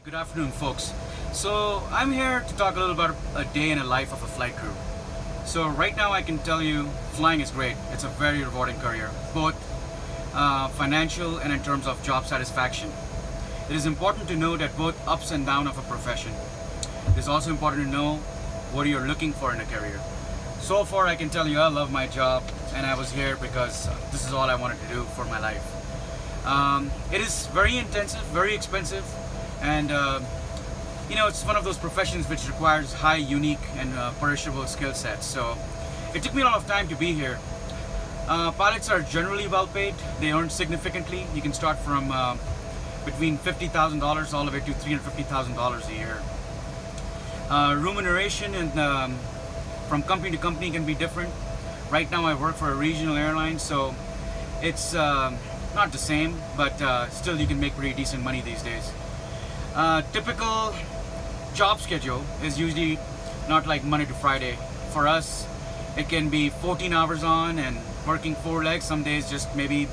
Good afternoon, folks. So I'm here to talk a little about a day in the life of a flight crew. So right now I can tell you flying is great. It's a very rewarding career, both financial and in terms of job satisfaction. It is important to know that both ups and downs of a profession. It is also important to know what you're looking for in a career. So far I can tell you I love my job and I was here because this is all I wanted to do for my life. It is very intensive, very expensive, and it's one of those professions which requires high, unique, and perishable skill sets. So it took me a lot of time to be here. Pilots are generally well paid. They earn significantly. You can start from between $50,000 all the way to $350,000 a year. Remuneration and from company to company can be different. Right now I work for a regional airline, so it's not the same, but still you can make pretty decent money these days. Typical job schedule is usually not like Monday to Friday. For us, it can be 14 hours on and working 4 legs, some days just maybe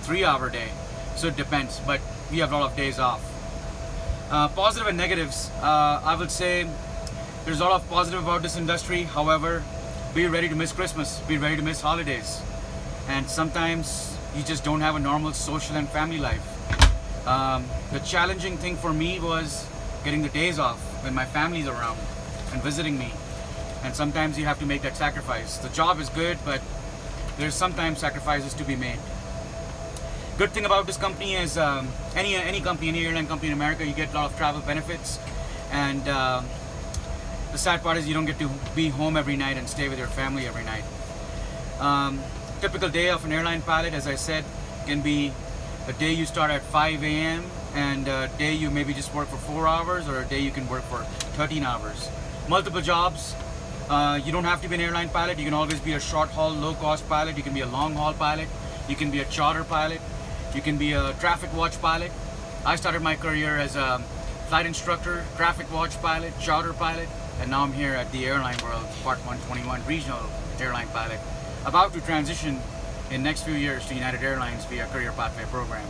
3-hour day. So it depends, but we have a lot of days off. Positive and negatives, I would say there's a lot of positive about this industry. However, be ready to miss Christmas, be ready to miss holidays. And sometimes you just don't have a normal social and family life. The challenging thing for me was getting the days off when my family's around and visiting me. And sometimes you have to make that sacrifice. The job is good, but there's sometimes sacrifices to be made. Good thing about this company is any company, any airline company in America, you get a lot of travel benefits. And the sad part is you don't get to be home every night and stay with your family every night. Typical day of an airline pilot, as I said, can be a day you start at 5 a.m. and a day you maybe just work for 4 hours, or a day you can work for 13 hours. Multiple jobs. You don't have to be an airline pilot. You can always be a short-haul, low-cost pilot. You can be a long-haul pilot. You can be a charter pilot. You can be a traffic watch pilot. I started my career as a flight instructor, traffic watch pilot, charter pilot, and now I'm here at the Airline World, Part 121 regional airline pilot, about to transition in next few years to United Airlines via Career Pathway program.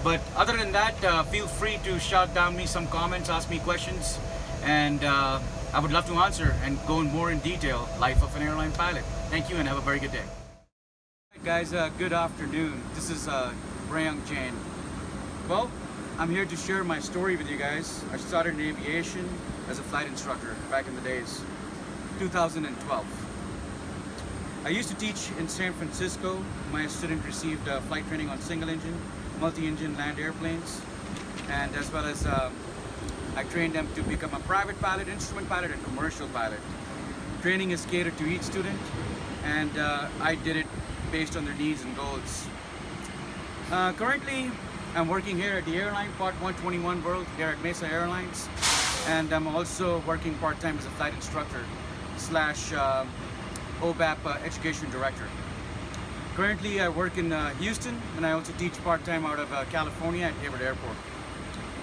But other than that, feel free to shout down me some comments, ask me questions, and I would love to answer and go more in detail, life of an airline pilot. Thank you and have a very good day. Hi guys, good afternoon. This is Brayang Jain. Well, I'm here to share my story with you guys. I started in aviation as a flight instructor back in the days, 2012. I used to teach in San Francisco. My student received flight training on single-engine, multi-engine land airplanes, and as well as I trained them to become a private pilot, instrument pilot, and commercial pilot. Training is catered to each student, and I did it based on their needs and goals. Currently, I'm working here at the Airline Part 121 World here at Mesa Airlines, and I'm also working part-time as a flight instructor slash OBAP education director. Currently I work in Houston, and I also teach part-time out of California at Hayward Airport.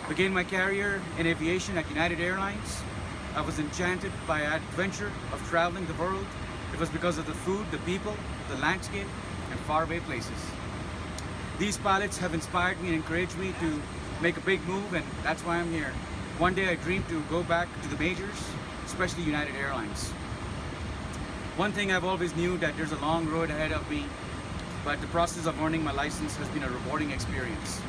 Began my career in aviation at United Airlines. I was enchanted by the adventure of traveling the world. It was because of the food, the people, the landscape, and faraway places. These pilots have inspired me and encouraged me to make a big move, and that's why I'm here. One day I dream to go back to the majors, especially United Airlines. One thing I've always knew that there's a long road ahead of me, but the process of earning my license has been a rewarding experience.